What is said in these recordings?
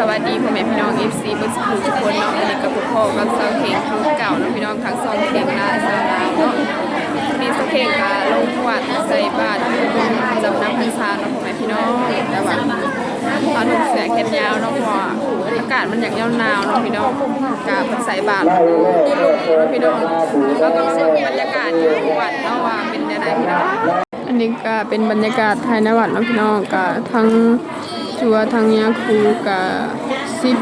วัสดีพ่อแม่พี่น้อง FC เบอร์ทุกคนเนาะอันนี้กับพ่อกับสาวเข่งคู่เก่าเนาะพี่น้องทั้งสองเข่งหน้าสาวลาวเนาะมีสาวเข่งกาลงวัดใส่บาตรจำนำพรรษาเนาะพ่อแม่พี่น้องแต่ว่าเอาหนุ่มเสือแขนยาวเนาะเพราะอากาศมันอยากหนาวเนาะพี่น้องกาใส่บาตรที่ลงเนาะพี่น้องแล้วก็ส่งบรรยากาศอยู่วัดเนาะว่าเป็นยังไงพี่น้องอันนี้ก็เป็นบรรยากาศภายในวัดเนาะพี่น้องก็ทั้งชัวทางยาคูกับ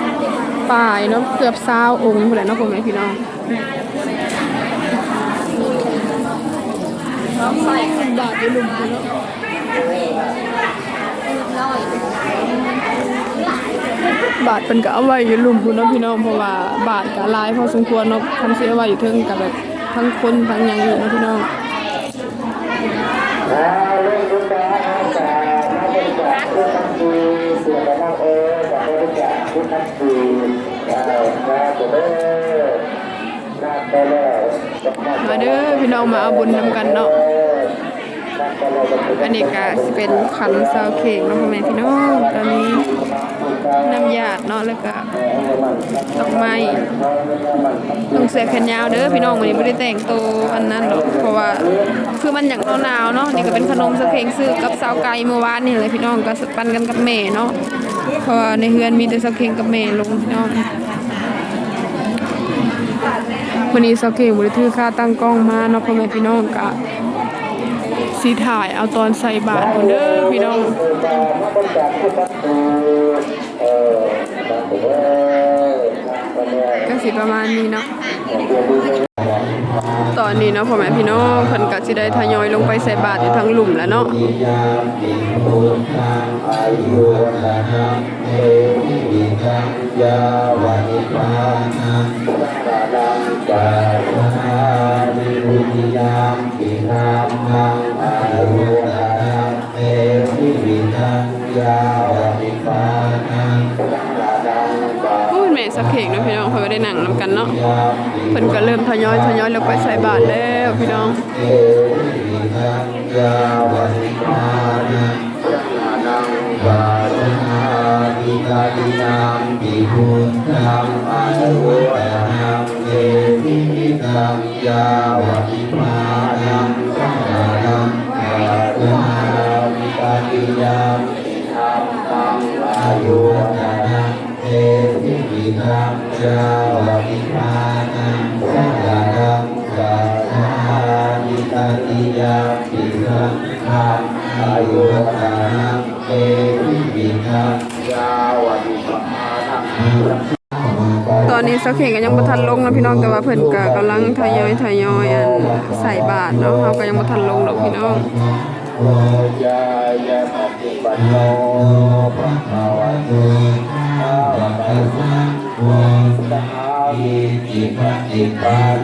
10ป่ายเนาะเกือบ20องค์พุ่นแหละเนาะพ่อแม่พี่น้องใส่บาทอยู่หลุมพุ่นเนาะบาทเป็นก็เอาไว้อยู่หลุมพุ่นเนาะพี่น้องเพราะว่าบาทก็หลายพอสมควรเนาะคันสิเอาไว้อยู่เทิงกับแบบทั้งคนทั้งหยังอยู่เนาะพี่น้องมาเด้อพี่น้องมาเอาบุญนำกันเนาะอันนี้ก็สิเป็นขันซาวเค้กเนาะพ่อแม่พี่น้องตอนนี้น้ำหยาดเนาะแล้วก็ดอกไม้ต้องเสื้อแขนยาวเด้อพี่น้องวันนี้ไม่ได้แต่งตัวอันนั้นหรอกเพราะว่าคือมันอย่างหนาวเนาะนี่ก็เป็นขนมซาวเค้กซื้อกับสาวไก่เมื่อวานนี่เลยพี่น้องก็ปั่นกันกับแม่เนาะเพราะในเฮือนมีแต่ซาวเค้กกับแม่ลงพี่น้องวันนี้ซาวเค้กบ่ได้ถือค่าตั้งกล้องมาเนาะพ่อแม่พี่น้องก็สิถ่ายเอาตอนใส่บาตรเด้อพี่น้องก็สิประมาณนี้เนาะตอนนี้เนาะพ่อแม่พี่น้องเพิ่นก็สิได้ทยอยลงไปใส่บาตรอยู่ทั้งหลุมแล้วเนาะแม่สักเข่งเนาะพี่น้องเพิ่นก็ได้นั่งนำกันเนาะเพิ่นก็เริ่มทยอยลงไปใส่บาตรแล้วพี่น้องตอนนี้สักเข่งก็ยังบ่ทันลงนะพี่น้องแต่ว่าเพิ่นก็กำลังทยอยอันใส่บาตรเนาะเฮาก็ยังบ่ทันลงดอกพี่น้อง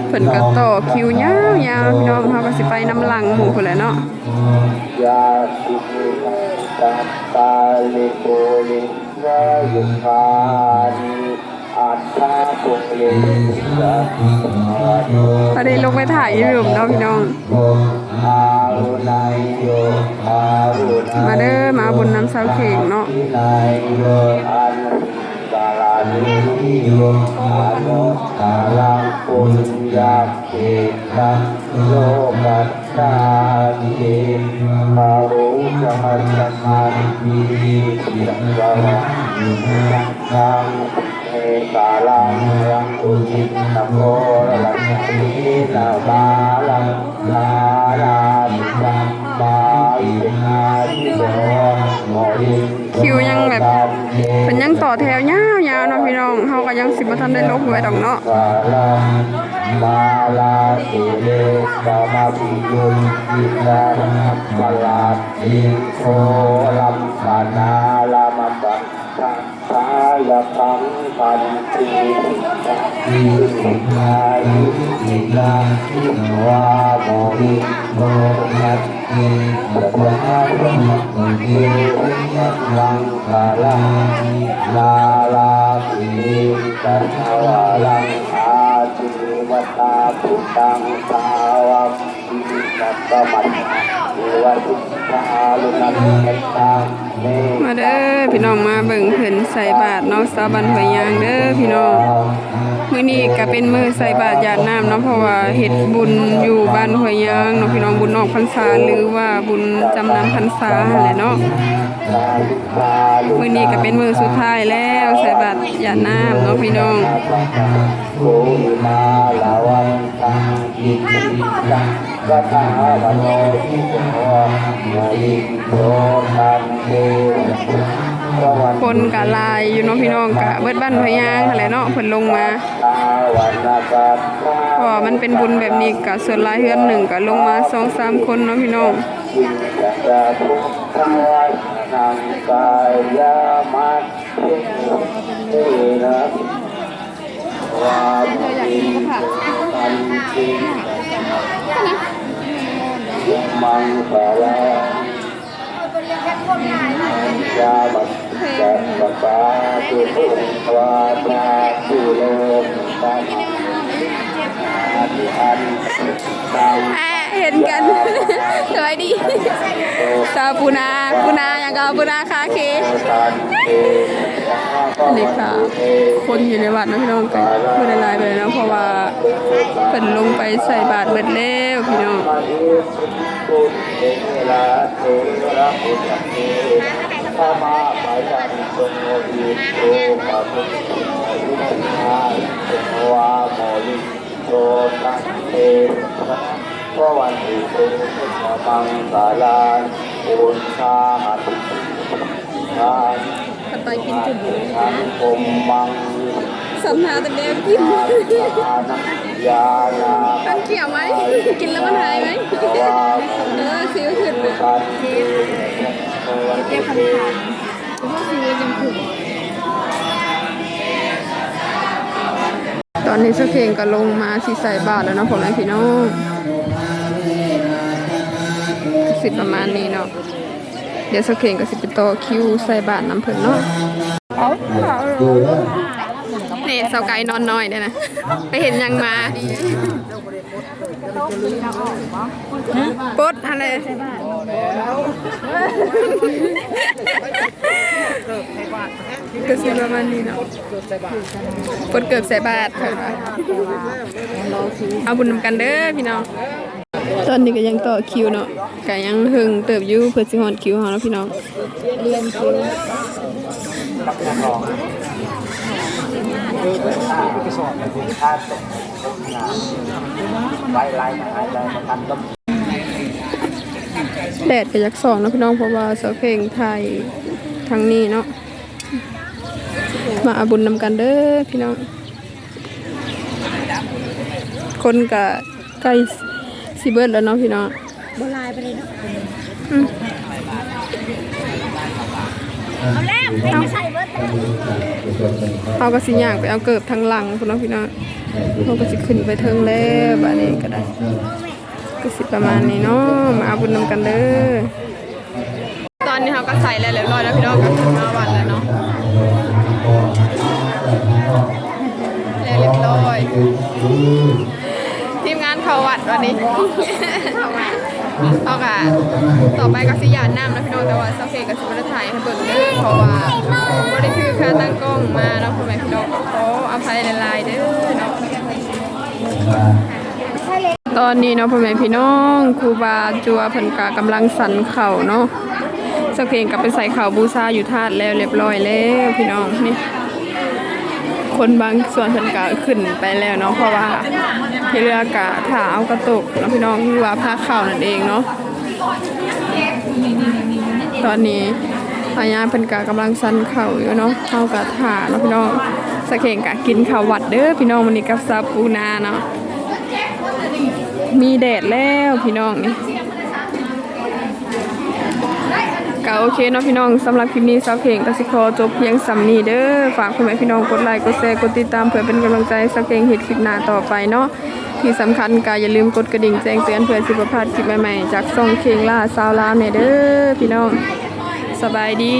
เพิ่นก็ต่อคิวยาวพี่น้องเฮาก็สิไปน้ำหลังหมู่พุ่นแหละเนาะยาสิตาลิโกลิรายุคานิอัตตาปุเรสัตตอนนี้ลงไปถ่ายอยู่เนาะพี่น้องมาเด้อมาบุญน้ำซาวเข่งเนาะโลกัสสาติมารุจมัสมานิสิวะนังเอกาลังยังอุจิตโกลังสีนาบาลังลาลาบิสัมบาอินาทิโสโมหิคิวยังแบบเป็นยังต่อแถวยาวเนาะพี่น้องเขาก็ยังสิบทันได้ลบไว้ดอกเนาะมาลาสิเลกามาปิยุนอิตามาลาอิโคลัมปานาลามาปัสสาลพังพันธีอิสิกายุสิกาทิวาโมหิโมยัตเกปัจจาพระมังเกยัตลังกาลังลาลาสิตัทวาลังอาจิวตาพุตังสาวะ มาเด้อพี่น้องมาเบิ่งเพิ่นใส่บาตรเนาะสาวบ้านห้วยยางเด้อพี่น้องมื้อนี้ก็เป็นมื้อใส่บาตรหยาดน้ำเนาะเพราะว่าเฮ็ดบุญอยู่บ้านห้วยยางเนาะพี่น้องบุญออกพรรษาหรือว่าบุญจำนำพรรษานั่นแหละเนาะมื้อนี้ก็เป็นมื้อสุดท้ายแล้วใส่บาตรหยาดน้ำเนาะพี่น้องคนกะลายอยู่เนาะพี่น้องกะเบิดบ้านพะยางอะไรเนาะเพิ่นลงมาเพราะมันเป็นบุญแบบนี้กะส่วนหลายเฮือนหนึ่งกะลงมา 2-3 คนเนาะพี่น้องมังสาราจาบัตจัปปาตุวาจาตุโลตาเห็นกันสวัสดีสาวปูนาอย่างกับปูนาคาเคนี่ค่ะคนอยู่ในวัดนะพี่น้องกันพูดหลายๆไปเลยนะเพราะว่าเป็นลงไปใส่บาตรเบิดแล้วพี่น้องก็วันที่เป็นมังสาลาอุนชาหัตถานไปกินจุ่มผมมังสัมภาษณ์แต่เดียวกินมันเกี่ยวไหมกินแล้วมันหายไหมซิ้วขึ้นเลยแก้คำถามว่าซิ้วยังขึ้นตอนนี้สักเพลงก็ลงมาสีใส่บาทแล้วนะผมนะพี่น้องสิประมาณนี้เนาะเดี๋ยวสักเพลงก็สิไปต่อคิวใส่บาทน้ำเพิ่นเนาะนี่เสาไก่นอนน้อยเนี่ยนะไปเห็นยังมาปุ๊ดอะไรก็สิประมาณนี้เนาะปุ๊ดเกือบใส่บาทเอาบุญนำกันเด้อพี่น้องตอนนี้ก็ยังต่อคิวเนาะก็ยังหึงเติบอยู่เพื่อสิฮอดคิวเฮาเนาะพี่น้องเรียนคิวแดดก็ยักส่องเนาะพี่น้องเพราะว่าเสาเพลงไทยทางนี้เนาะมาอาบุญนำกันเด้อพี่น้องคนก็ใกล้สิเบิดแล้วเนาะพี่น้องบ่ลายไปเลยเนาะเอาแล้วไม่ใช่เบิดเอาก็สิย่างไปเอาเกิบทางหลังพุ่นเนาะพี่น้องเขาก็สิขึ้นไปเทิงแล้วบัดนี้ก็ได้ก็สิประมาณนี้เนาะมาเอาบุญนำกันเด้อตอนนี้เขาก็ใส่แล้วเรียบร้อยแล้วพี่น้องก็ถึง5 วันแล้วเนาะแล้วเรียบร้อยทีมงานเขาวัดวันนี้เอาค่ะต่อไปก็สิยานน้ำนะพี่น้องแต่ว่าสักเพลงก็สิบรถ่ายให้เปิดเด้อเพราะว่าไม่ได้ถือค่าตั้งกล้องมาเนาะพ่อแม่พี่น้องขออภัยหลายๆเด้อเนาะตอนนี้เนาะพ่อแม่พี่น้องครูบาจัวเพิ่นกำลังสั่นเข่าเนาะสักเพลงก็ไปใส่เข่าบูชาอยู่ธาตุแล้วเรียบร้อยแล้วพี่น้องนี่คนบางส่วนเพิ่นก็ขึ้นไปแล้วเนาะเพราะว่าที่เรือกะถ้าเอากระตุกเนาะพี่น้องคือว่าผ้าขาวนั่นเองเนาะตอนนี้พญาเพิ่นกะกำลังสั่นเข่าอยู่เนาะเฮากะถ่าเนาะพี่น้องสักเพลงกะกินข้าววัดเด้อพี่น้องวันนี้กับซาปูนาเนาะมีแดดแล้วพี่น้องนี่ก็โอเคเนาะพี่น้องสำหรับคลิปนี้ซาวเพลงก็สิขอจบเพียงสำนี้เด้อฝากพ่อแม่พี่น้องกดไลค์กดแชร์กดติดตามเพื่อเป็นกำลังใจซาวเพลงเฮ็ดคลิปหน้าต่อไปเนาะที่สำคัญก็อย่าลืมกดกระดิ่งแจ้งเตือนเพื่อสิบ่พลาดคลิปใหม่ๆจากช่องเคงล่าซาวลาวเนี่ยเด้อพี่น้องสบายดี